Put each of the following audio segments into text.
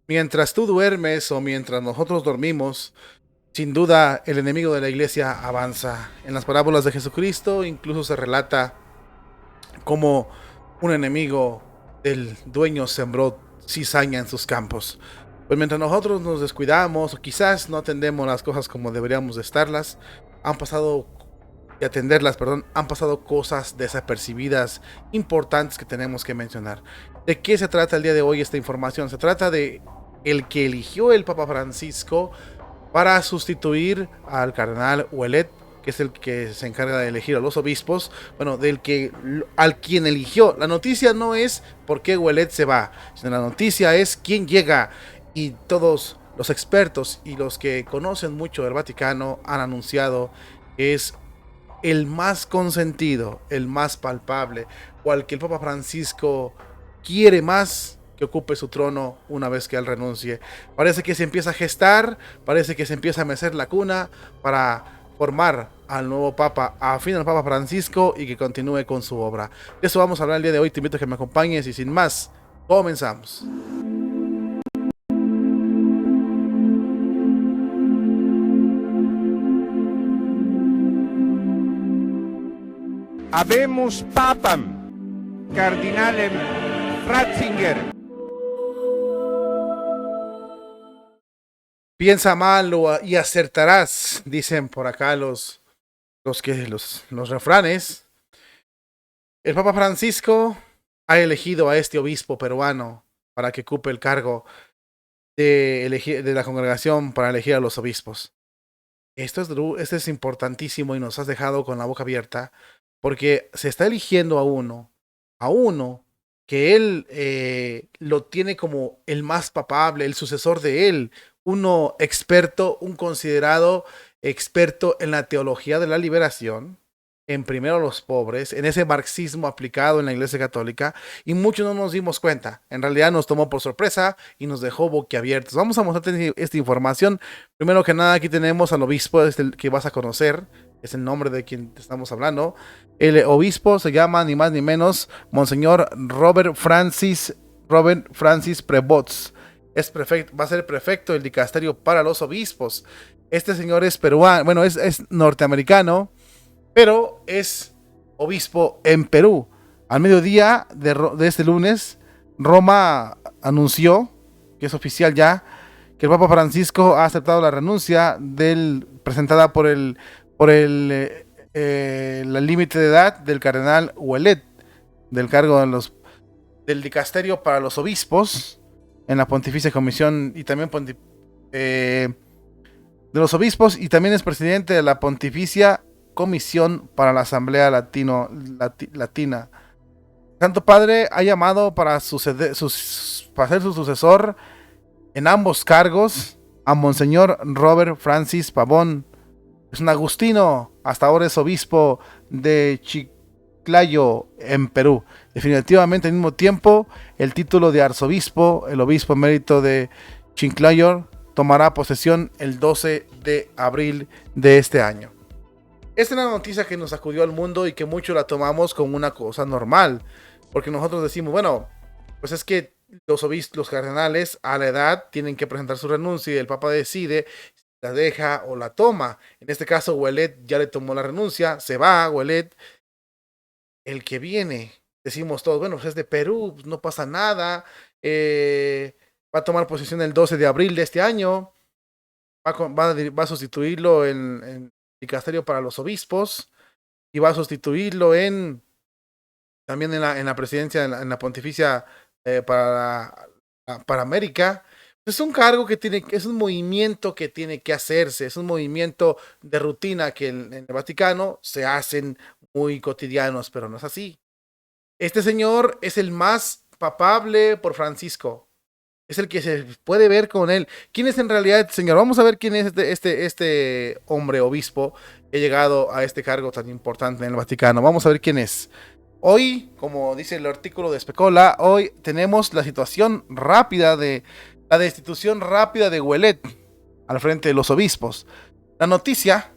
Mientras tú duermes o mientras nosotros dormimos, sin duda el enemigo de la iglesia avanza. En las parábolas de Jesucristo incluso se relata cómo un enemigo del dueño sembró cizaña en sus campos. Pues mientras nosotros nos descuidamos o quizás no atendemos las cosas como deberíamos de estarlas, han pasado y atenderlas, perdón, han pasado cosas desapercibidas importantes que tenemos que mencionar. ¿De qué se trata el día de hoy esta información? Se trata de el que eligió el Papa Francisco para sustituir al cardenal Ouellet, que es el que se encarga de elegir a los obispos, bueno, al quien eligió. La noticia no es por qué Ouellet se va, sino la noticia es quién llega, y todos los expertos y los que conocen mucho del Vaticano han anunciado que es el más consentido, el más palpable, o al que el Papa Francisco quiere más que ocupe su trono una vez que él renuncie. Parece que se empieza a gestar, parece que se empieza a mecer la cuna para formar al nuevo Papa, afín al Papa Francisco, y que continúe con su obra. De eso vamos a hablar el día de hoy. Te invito a que me acompañes y sin más, comenzamos. Habemus papam, cardinalem Ratzinger. Piensa mal y acertarás, dicen por acá los refranes. El Papa Francisco ha elegido a este obispo peruano para que ocupe el cargo de la congregación para elegir a los obispos. Esto es importantísimo y nos has dejado con la boca abierta, porque se está eligiendo a uno que él lo tiene como el más papable, el sucesor de él, uno experto, un considerado experto en la teología de la liberación, en primero a los pobres, en ese marxismo aplicado en la Iglesia Católica, y muchos no nos dimos cuenta. En realidad nos tomó por sorpresa y nos dejó boquiabiertos. Vamos a mostrarte esta información. Primero que nada, aquí tenemos al obispo que vas a conocer, es el nombre de quien te estamos hablando. El obispo se llama ni más ni menos Monseñor Robert Francis Prebots. Va a ser prefecto del dicasterio para los obispos. Este señor es peruano, bueno, es norteamericano, pero es obispo en Perú. Al mediodía de este lunes, Roma anunció, que es oficial ya, que el Papa Francisco ha aceptado la renuncia presentada por el límite de edad del cardenal Ouellet, del cargo del dicasterio para los obispos en la Pontificia Comisión y también de los obispos, y también es presidente de la Pontificia Comisión para la Asamblea Latina. Santo Padre ha llamado para ser su sucesor en ambos cargos a Monseñor Robert Francis Pavón. Es un agustino, hasta ahora es obispo de Chiclayo, en Perú. Definitivamente al mismo tiempo, el título de arzobispo, el obispo emérito de Chiclayo, tomará posesión el 12 de abril de este año. Esta es una noticia que nos sacudió al mundo y que muchos la tomamos como una cosa normal, porque nosotros decimos, bueno, pues es que los cardenales a la edad tienen que presentar su renuncia y el Papa decide si la deja o la toma. En este caso, Ouellet ya le tomó la renuncia, se va Ouellet. El que viene, decimos todos, bueno, pues es de Perú, no pasa nada, va a tomar posesión el 12 de abril de este año, va a sustituirlo en dicasterio para los obispos, y va a sustituirlo también en la presidencia, en la pontificia para América. Es un cargo es un movimiento que tiene que hacerse, es un movimiento de rutina que en el Vaticano se hacen muy cotidianos, pero no es así. Este señor es el más papable por Francisco. Es el que se puede ver con él. ¿Quién es en realidad este señor? Vamos a ver quién es este hombre obispo que ha llegado a este cargo tan importante en el Vaticano. Vamos a ver quién es. Hoy, como dice el artículo de Specola, hoy tenemos la destitución rápida de Ouellet al frente de los obispos. La noticia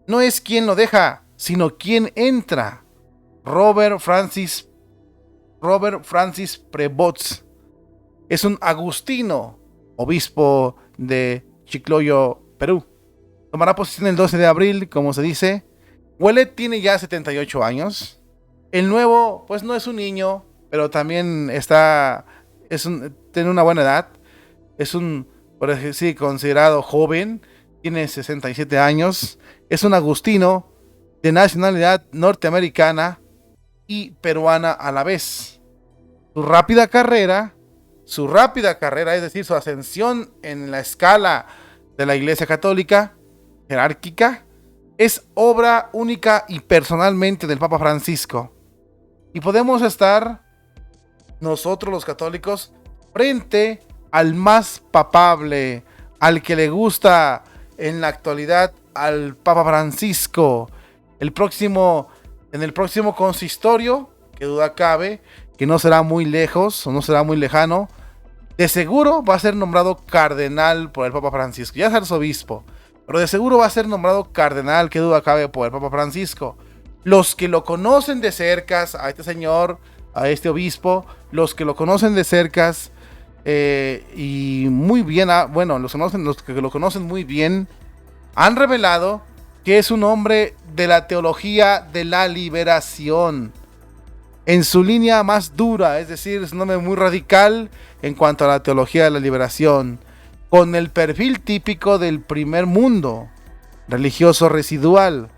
no es quién lo deja, sino quién entra. Robert Francis Prebots. Es un agustino, obispo de Chicloyo, Perú. Tomará posesión el 12 de abril, como se dice. Ouellet tiene ya 78 años. El nuevo, pues no es un niño, pero también tiene una buena edad. Es por así decir, considerado joven. Tiene 67 años. Es un agustino de nacionalidad norteamericana y peruana a la vez. Su rápida carrera, es decir, su ascensión en la escala de la Iglesia Católica jerárquica, es obra única y personalmente del Papa Francisco. Y podemos estar nosotros los católicos frente al más papable, al que le gusta en la actualidad al Papa Francisco. En el próximo consistorio, que duda cabe, que no será muy lejos o no será muy lejano, de seguro va a ser nombrado cardenal por el Papa Francisco. Ya es arzobispo, pero de seguro va a ser nombrado cardenal, que duda cabe, por el Papa Francisco. Los que lo conocen de cerca, a este señor, a este obispo, los que lo conocen de cerca y muy bien, los que lo conocen muy bien, han revelado que es un hombre de la teología de la liberación, en su línea más dura, es decir, es un hombre muy radical en cuanto a la teología de la liberación, con el perfil típico del primer mundo, religioso residual,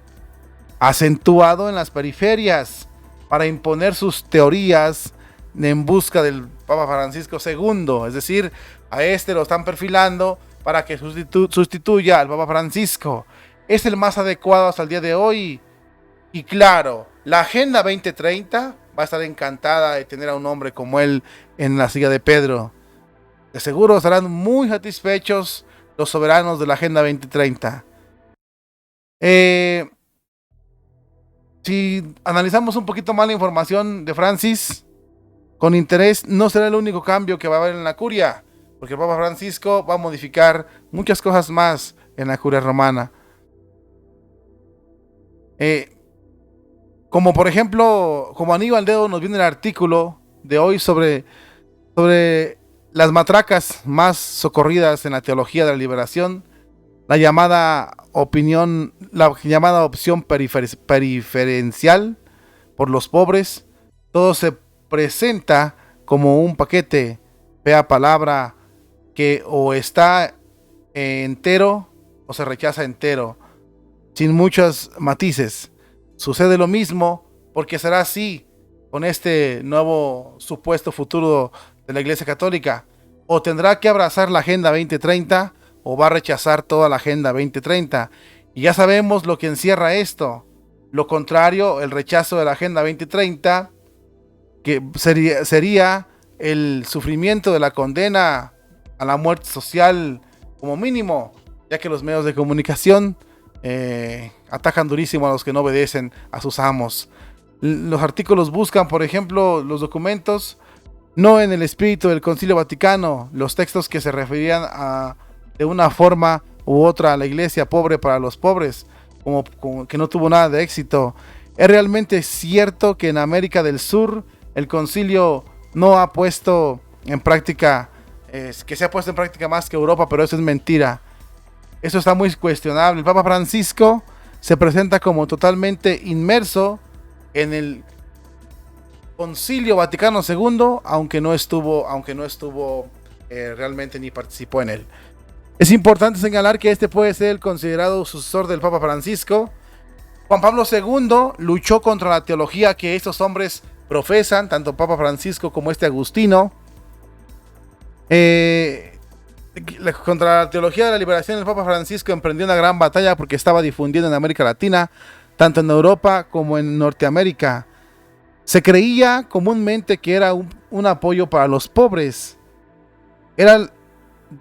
acentuado en las periferias para imponer sus teorías en busca del Papa Francisco II. Es decir, a este lo están perfilando para que sustituya al Papa Francisco. Es el más adecuado hasta el día de hoy. Y claro, la Agenda 2030 va a estar encantada de tener a un hombre como él en la silla de Pedro. De seguro estarán muy satisfechos los soberanos de la Agenda 2030. Si analizamos un poquito más la información de Francis con interés, no será el único cambio que va a haber en la curia, porque el Papa Francisco va a modificar muchas cosas más en la curia romana. Como por ejemplo, como anillo al dedo nos viene el artículo de hoy sobre las matracas más socorridas en la teología de la liberación, la llamada opción periferencial por los pobres. Todo se presenta como un paquete, fea palabra, que o está entero o se rechaza entero, sin muchos matices. Sucede lo mismo porque será así con este nuevo supuesto futuro de la Iglesia Católica. O tendrá que abrazar la Agenda 2030 o va a rechazar toda la Agenda 2030. Y ya sabemos lo que encierra esto. Lo contrario, el rechazo de la Agenda 2030, que sería el sufrimiento de la condena a la muerte social como mínimo, ya que los medios de comunicación atacan durísimo a los que no obedecen a sus amos. Los artículos buscan, por ejemplo, los documentos no en el espíritu del Concilio Vaticano, los textos que se referían de una forma u otra a la iglesia pobre para los pobres, como que no tuvo nada de éxito. Es realmente cierto que en América del Sur el concilio no ha puesto en práctica, que se ha puesto en práctica más que Europa, pero eso es mentira. Eso está muy cuestionable. El Papa Francisco se presenta como totalmente inmerso en el Concilio Vaticano II, aunque no estuvo realmente ni participó en él. Es importante señalar que este puede ser el considerado sucesor del Papa Francisco. Juan Pablo II luchó contra la teología que estos hombres profesan, tanto Papa Francisco como este Agustino. Contra la teología de la liberación, el Papa Francisco emprendió una gran batalla porque estaba difundiendo en América Latina, tanto en Europa como en Norteamérica. Se creía comúnmente que era un apoyo para los pobres. Era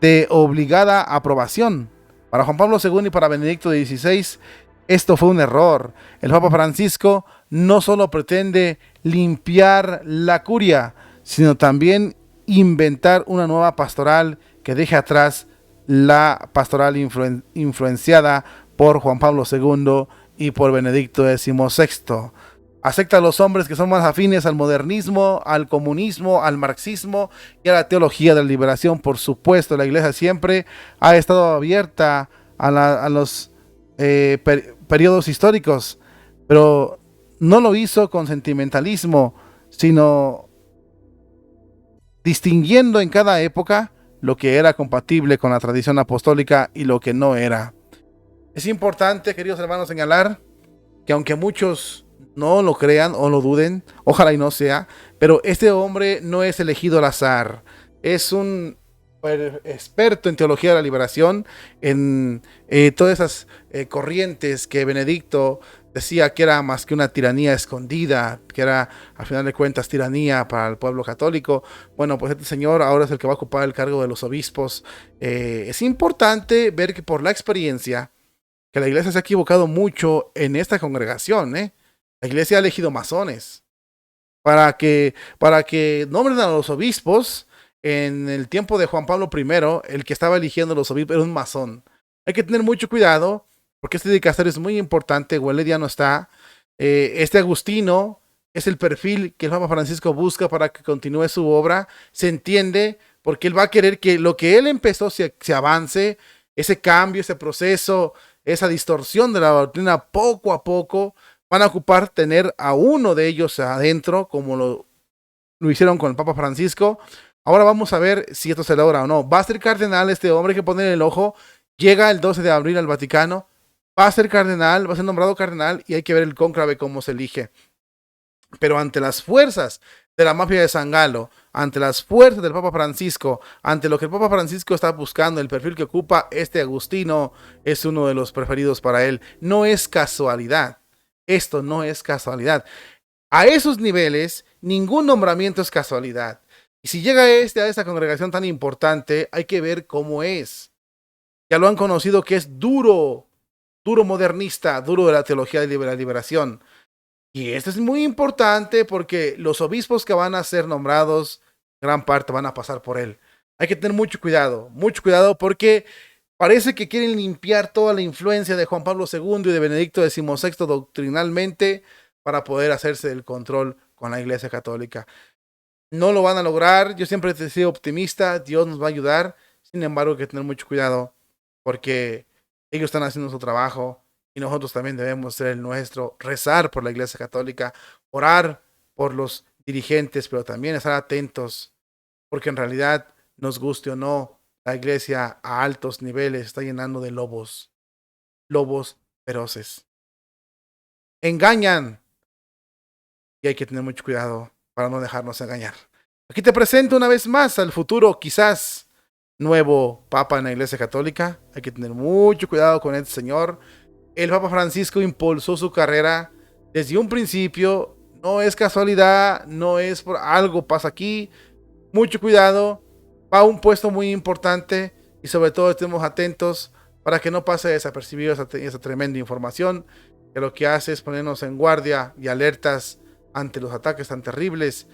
de obligada aprobación. Para Juan Pablo II y para Benedicto XVI, esto fue un error. El Papa Francisco no solo pretende limpiar la curia, sino también inventar una nueva pastoral que deje atrás la pastoral influenciada por Juan Pablo II y por Benedicto XVI. Acepta a los hombres que son más afines al modernismo, al comunismo, al marxismo y a la teología de la liberación. Por supuesto, la iglesia siempre ha estado abierta a los periodos históricos, pero no lo hizo con sentimentalismo, sino distinguiendo en cada época lo que era compatible con la tradición apostólica y lo que no era. Es importante, queridos hermanos, señalar que aunque muchos no lo crean o lo duden, ojalá y no sea, pero este hombre no es elegido al azar. Es un experto en teología de la liberación, en todas esas corrientes que Benedicto decía que era más que una tiranía escondida, que era, al final de cuentas, tiranía para el pueblo católico. Bueno, pues este señor ahora es el que va a ocupar el cargo de los obispos. Es importante ver que por la experiencia, que la iglesia se ha equivocado mucho en esta congregación, ¿eh? La iglesia ha elegido masones para que nombren a los obispos. En el tiempo de Juan Pablo I, el que estaba eligiendo a los obispos era un masón. Hay que tener mucho cuidado, porque este dicasterio es muy importante. Ouellet ya no está. Este Agustino es el perfil que el Papa Francisco busca para que continúe su obra. Se entiende, porque él va a querer que lo que él empezó se avance, ese cambio, ese proceso, esa distorsión de la doctrina poco a poco. Van a ocupar tener a uno de ellos adentro, como lo hicieron con el Papa Francisco. Ahora vamos a ver si esto se logra o no. Va a ser cardenal este hombre, hay que poner el ojo. Llega el 12 de abril al Vaticano. Va a ser cardenal, va a ser nombrado cardenal y hay que ver el cónclave cómo se elige. Pero ante las fuerzas de la mafia de San Galo, ante las fuerzas del Papa Francisco, ante lo que el Papa Francisco está buscando, el perfil que ocupa este Agustino es uno de los preferidos para él. No es casualidad. Esto no es casualidad. A esos niveles, ningún nombramiento es casualidad. Y si llega a esta congregación tan importante, hay que ver cómo es. Ya lo han conocido que es duro modernista, duro de la teología de la liberación. Y esto es muy importante porque los obispos que van a ser nombrados, gran parte van a pasar por él. Hay que tener mucho cuidado porque parece que quieren limpiar toda la influencia de Juan Pablo II y de Benedicto XVI doctrinalmente para poder hacerse del control con la Iglesia Católica. No lo van a lograr, yo siempre he sido optimista, Dios nos va a ayudar, sin embargo hay que tener mucho cuidado porque ellos están haciendo su trabajo y nosotros también debemos hacer el nuestro, rezar por la Iglesia Católica, orar por los dirigentes, pero también estar atentos porque en realidad, nos guste o no, la Iglesia a altos niveles está llenando de lobos feroces. Engañan y hay que tener mucho cuidado para no dejarnos engañar. Aquí te presento una vez más al futuro, quizás, nuevo Papa en la Iglesia Católica. Hay que tener mucho cuidado con este señor. El Papa Francisco impulsó su carrera desde un principio. No es casualidad, no es por algo pasa aquí. Mucho cuidado. Va a un puesto muy importante y sobre todo estemos atentos para que no pase desapercibido esa tremenda información, que lo que hace es ponernos en guardia y alertas ante los ataques tan terribles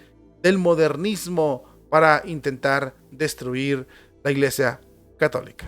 del modernismo para intentar destruir la Iglesia Católica.